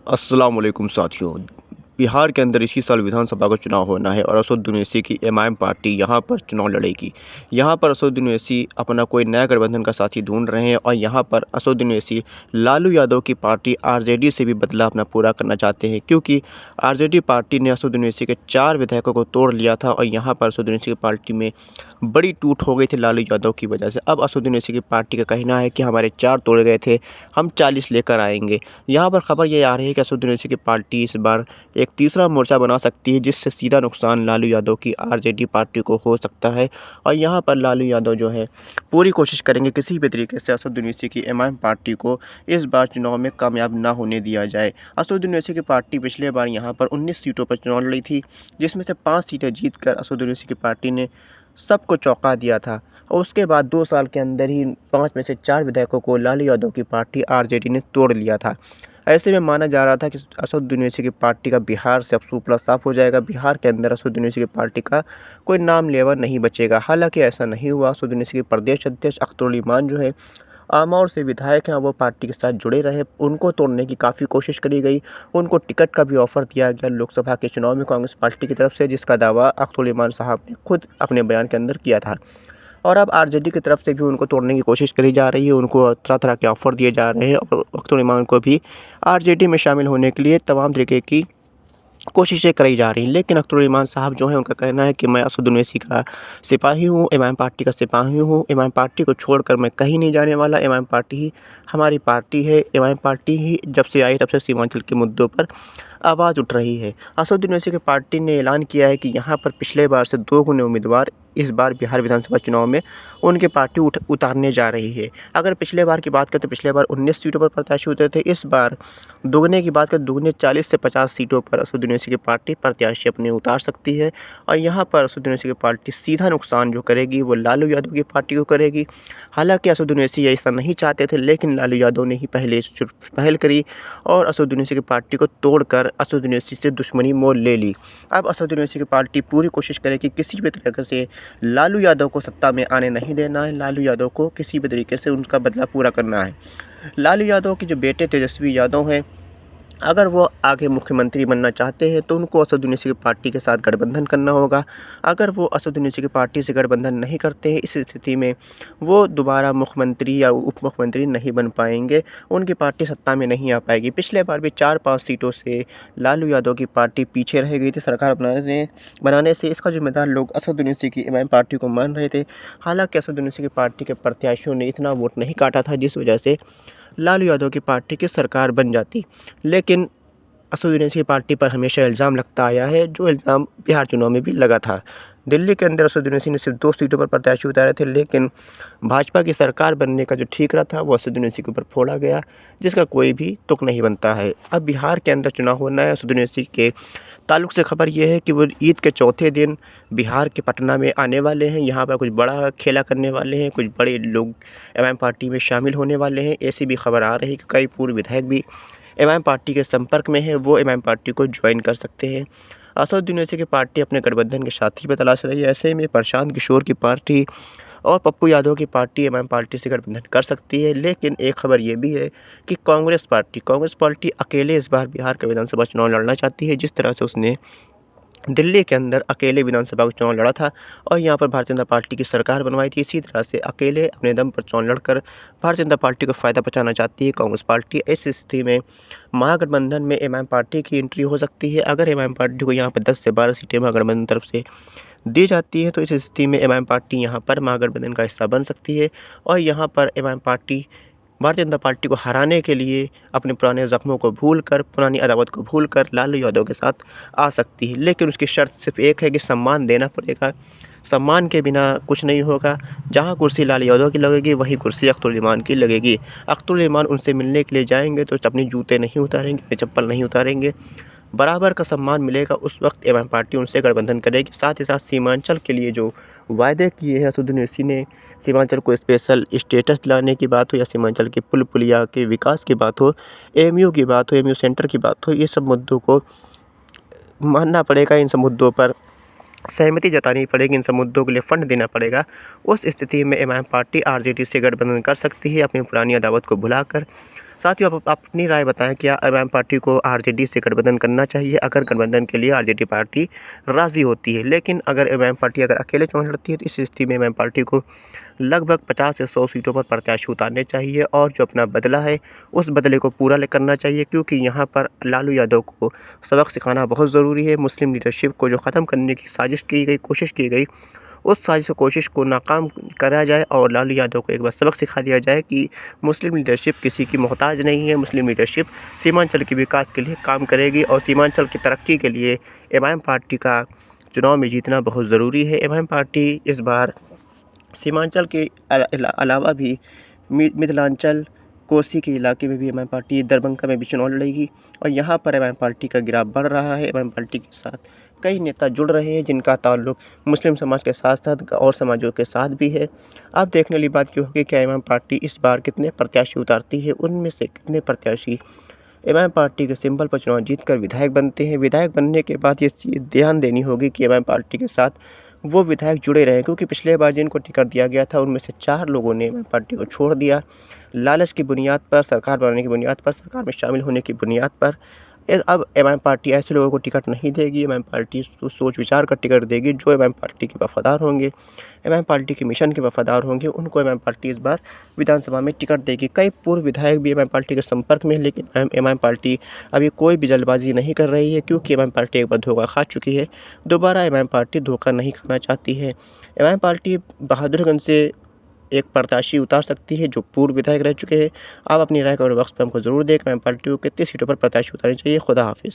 अस्सलाम वालेकुम साथियों। बिहार के अंदर इसी साल विधानसभा का चुनाव होना है और असदुद्दीन ओवैसी की एमआईएम पार्टी यहाँ पर चुनाव लड़ेगी। यहाँ पर असदुद्दीन ओवैसी अपना कोई नया गठबंधन का साथी ढूंढ रहे हैं और यहाँ पर असदुद्दीन ओवैसी लालू यादव की पार्टी आरजेडी से भी बदला अपना पूरा करना चाहते हैं, क्योंकि आरजेडी पार्टी ने असदुद्दीन ओवैसी के 4 विधायकों को तोड़ लिया था और यहाँ पर असदुद्दीन ओवैसी की पार्टी में बड़ी टूट हो गई थी लालू यादव की वजह से। अब असदुद्दीन ओवैसी की पार्टी का कहना है कि हमारे 4 तोड़ गए थे, हम 40 लेकर आएंगे। यहाँ पर खबर ये आ रही है कि असदुद्दीन ओवैसी की पार्टी इस बार एक तीसरा मोर्चा बना सकती है, जिससे सीधा नुकसान लालू यादव की आरजेडी पार्टी को हो सकता है। और यहाँ पर लालू यादव जो है पूरी कोशिश करेंगे किसी भी तरीके से असदुद्दीन ओवैसी की एमआईएम पार्टी को इस बार चुनाव में कामयाब ना होने दिया जाए। असदुद्दीन ओवैसी की पार्टी पिछले बार यहाँ पर 19 सीटों पर चुनाव लड़ी थी, जिसमें से 5 सीटें जीतकर असदुद्दीन ओवैसी की पार्टी ने सबको चौंका दिया था। और उसके बाद 2 साल के अंदर ही 5 में से 4 विधायकों को लालू यादव की पार्टी आरजेडी ने तोड़ लिया था। ऐसे में माना जा रहा था कि असदुद्दीन ओवैसी की पार्टी का बिहार से अब सुपड़ा साफ हो जाएगा। बिहार के अंदर असदुद्दीन ओवैसी की पार्टी का कोई नाम लेवा नहीं बचेगा। हालांकि ऐसा नहीं हुआ। असदुद्दीन ओवैसी के प्रदेश अध्यक्ष अख्तरुल इमान जो है आमाउर से विधायक हैं, वो पार्टी के साथ जुड़े रहे। उनको तोड़ने की काफ़ी कोशिश करी गई। उनको टिकट का भी ऑफ़र दिया गया लोकसभा के चुनाव में कांग्रेस पार्टी की तरफ से, जिसका दावा अख्तरुल इमान साहब ने खुद अपने बयान के अंदर किया था। और अब आरजेडी की तरफ से भी उनको तोड़ने की कोशिश करी जा रही है। उनको तरह-तरह के ऑफ़र दिए जा रहे हैं और अख्तरुल इमान को भी आरजेडी में शामिल होने के लिए तमाम तरीके की कोशिशें करी जा रही हैं। लेकिन अख्तरुल इमान साहब जो हैं, उनका कहना है कि मैं असदुद्दीन ओवैसी का सिपाही हूँ, एमआईएम पार्टी का सिपाही हूँ। एमआईएम पार्टी को छोड़कर मैं कहीं नहीं जाने वाला। एमआईएम पार्टी ही हमारी पार्टी है। एमआईएम पार्टी ही जब से आई तब से सीमांचल के मुद्दों पर आवाज़ उठ रही है। असदुद्दीन ओवैसी की पार्टी ने ऐलान किया है कि यहाँ पर पिछले बार से 2 गुने उम्मीदवार इस बार बिहार विधानसभा चुनाव में उनकी पार्टी उतारने जा रही है। अगर पिछले बार की बात करें तो पिछले बार 19 सीटों पर प्रत्याशी उतरे थे। इस बार दोगुने की बात करें, दोगुने 40 से 50 सीटों पर असदुद्दीन ओवैसी की पार्टी प्रत्याशी अपने उतार सकती है। और यहाँ पर असदुद्दीन ओवैसी की पार्टी सीधा नुकसान जो करेगी वो लालू यादव की पार्टी को करेगी। हालांकि असदुद्दीन ओवैसी ऐसा नहीं चाहते थे, लेकिन लालू यादव ने ही पहल करी और असदुद्दीन ओवैसी की पार्टी को तोड़कर असदुद्दीन ओवैसी से दुश्मनी मोल ले ली। अब असदुद्दीन ओवैसी की पार्टी पूरी कोशिश करेगी किसी भी तरीके से लालू यादव को सत्ता में आने नहीं देना है। लालू यादव को किसी भी तरीके से उनका बदला पूरा करना है। लालू यादव के जो बेटे तेजस्वी यादव हैं, अगर वो आगे मुख्यमंत्री बनना चाहते हैं तो उनको असदुद्दीन ओवैसी की पार्टी के साथ गठबंधन करना होगा। अगर वो असदुद्दीन ओवैसी की पार्टी से गठबंधन नहीं करते हैं, इस स्थिति में वो दोबारा मुख्यमंत्री या उप मुख्यमंत्री नहीं बन पाएंगे। उनकी पार्टी सत्ता में नहीं आ पाएगी। पिछले बार भी 4-5 सीटों से लालू यादव की पार्टी पीछे रह गई थी सरकार बनाने से। इसका जिम्मेदार लोग असदुद्दीन ओवैसी की एमआईएम पार्टी को मान रहे थे। हालांकि असदुद्दीन ओवैसी की पार्टी के प्रत्याशियों ने इतना वोट नहीं काटा था, जिस वजह से लालू यादव की पार्टी की सरकार बन जाती। लेकिन असदुद्दीन ओवैसी की पार्टी पर हमेशा इल्ज़ाम लगता आया है, जो इल्ज़ाम बिहार चुनाव में भी लगा था। दिल्ली के अंदर असदुद्दीन ओवैसी ने सिर्फ 2 सीटों पर प्रत्याशी उतारे थे, लेकिन भाजपा की सरकार बनने का जो ठीकरा था वो असदुद्दीन ओवैसी के ऊपर फोड़ा गया, जिसका कोई भी तुक नहीं बनता है। अब बिहार के अंदर चुनाव होना है। असदुद्दीन ओवैसी के ताल्लुक से खबर ये है कि वो ईद के चौथे दिन बिहार के पटना में आने वाले हैं। यहाँ पर कुछ बड़ा खेला करने वाले हैं, कुछ बड़े लोग एमआईएम पार्टी में शामिल होने वाले हैं। ऐसी भी खबर आ रही है कि कई पूर्व विधायक भी एमआईएम पार्टी के संपर्क में है, वो एमआईएम पार्टी को ज्वाइन कर सकते हैं। असदुद्दीन ओवैसी की पार्टी अपने गठबंधन के साथी पर तलाश रही है। ऐसे में प्रशांत किशोर की पार्टी और पप्पू यादव की पार्टी एमआईएम पार्टी से गठबंधन कर सकती है। लेकिन एक खबर ये भी है कि कांग्रेस पार्टी अकेले इस बार बिहार का विधानसभा चुनाव लड़ना चाहती है, जिस तरह से उसने दिल्ली के अंदर अकेले विधानसभा का चुनाव लड़ा था और यहाँ पर भारतीय जनता पार्टी की सरकार बनवाई थी। इसी तरह से अकेले अपने दम पर चुनाव लड़कर भारतीय जनता पार्टी को फ़ायदा पहुँचाना चाहती है कांग्रेस पार्टी। इस स्थिति में महागठबंधन में एमआईएम पार्टी की एंट्री हो सकती है। अगर एमआईएम पार्टी को यहाँ पर 10 से 12 सीटें महागठबंधन तरफ से दी जाती है तो इस स्थिति में एमआईएम पार्टी यहाँ पर महागठबंधन का हिस्सा बन सकती है और यहाँ पर MIM party Bharatiya Janata party को हराने के लिए अपने पुराने ज़ख्मों को भूलकर, पुरानी अदावत को भूलकर लालू यादव के साथ आ सकती है। लेकिन उसकी शर्त सिर्फ एक है कि सम्मान देना पड़ेगा। सम्मान के बिना कुछ नहीं होगा। जहाँ कुर्सी लालू यादव की लगेगी, वहीं कुर्सी अख्तरुल इमान की लगेगी। अख्तरुल इमान उनसे मिलने के लिए जाएंगे तो अपने जूते नहीं उतारेंगे, अपनी चप्पल नहीं उतारेंगे। बराबर का सम्मान मिलेगा। उस वक्त एमआईएम पार्टी उनसे गठबंधन करेगी। साथ ही साथ सीमांचल के लिए जो वायदे किए हैं असदुद्दीन ओवैसी ने, सीमांचल को स्पेशल स्टेटस दिलाने की बात हो या सीमांचल के पुल पुलिया के विकास की बात हो, एएमयू की बात हो, एएमयू सेंटर की बात हो, ये सब मुद्दों को मानना पड़ेगा। इन सब मुद्दों पर सहमति जतानी पड़ेगी। इन सब मुद्दों के लिए फ़ंड देना पड़ेगा। उस स्थिति में एमआईएम पार्टी आरजेडी से गठबंधन कर सकती है अपनी पुरानी अदावत को भुलाकर। साथियों, आप अपनी राय बताएं, क्या एमआईएम पार्टी को आरजेडी से गठबंधन करना चाहिए अगर गठबंधन के लिए आरजेडी पार्टी राज़ी होती है। लेकिन अगर एमआईएम पार्टी अगर अकेले चुनाव लड़ती है तो इस स्थिति में एमआईएम पार्टी को लगभग 50 से 100 सीटों पर प्रत्याशी उतारने चाहिए और जो अपना बदला है उस बदले को पूरा करना चाहिए, क्योंकि यहाँ पर लालू यादव को सबक सिखाना बहुत ज़रूरी है। मुस्लिम लीडरशिप को जो ख़त्म करने की साजिश की गई, कोशिश की गई, उस साजिश कोशिश को नाकाम करा जाए और लालू यादव को एक बार सबक सिखा दिया जाए कि मुस्लिम लीडरशिप किसी की मोहताज नहीं है। मुस्लिम लीडरशिप सीमांचल के विकास के लिए काम करेगी और सीमांचल की तरक्की के लिए एमआईएम पार्टी का चुनाव में जीतना बहुत ज़रूरी है। एमआईएम पार्टी इस बार सीमांचल के अलावा भी मिथिलांचल, कोसी के इलाके में भी एमआईएम पार्टी दरभंगा में भी चुनाव लड़ेगी और यहाँ पर एमआईएम पार्टी का गिराव बढ़ रहा है। एमआईएम पार्टी के साथ कई नेता जुड़ रहे हैं जिनका ताल्लुक मुस्लिम समाज के साथ साथ और समाजों के साथ भी है। अब देखने वाली बात क्यों होगी, क्या एमआईएम पार्टी इस बार कितने प्रत्याशी उतारती है, उनमें से कितने प्रत्याशी एमआईएम पार्टी के सिंबल पर चुनाव जीतकर विधायक बनते हैं। विधायक बनने के बाद ये चीज़ ध्यान देनी होगी कि एमआईएम पार्टी के साथ वो विधायक जुड़े रहे, क्योंकि पिछले बार जिनको टिकट दिया गया था उनमें से 4 लोगों ने एमआईएम पार्टी को छोड़ दिया। लालच की बुनियाद पर, सरकार बनाने की बुनियाद पर, सरकार में शामिल होने की बुनियाद पर। अब एमआईएम पार्टी ऐसे लोगों को टिकट नहीं देगी। एमआईएम पार्टी सोच विचार कर टिकट देगी। जो एमआईएम पार्टी के वफ़ादार होंगे, एमआईएम पार्टी के मिशन के वफ़ादार होंगे, उनको एमआईएम पार्टी इस बार विधानसभा में टिकट देगी। कई पूर्व विधायक भी एमआईएम पार्टी के संपर्क में हैं, लेकिन एमआईएम पार्टी अभी कोई भी जल्दबाजी नहीं कर रही है, क्योंकि एमआईएम पार्टी एक बार धोखा खा चुकी है। दोबारा एमआईएम पार्टी धोखा नहीं खाना चाहती है। एमआईएम पार्टी बहादुरगंज से एक प्रत्याशी उतार सकती है जो पूर्व विधायक रह चुके हैं। आप अपनी राय कमेंट बॉक्स में हमको ज़रूर दें। एमआईएम पार्टी को कितनी सीटों पर प्रत्याशी उतारनी चाहिए। खुदा हाफिज़।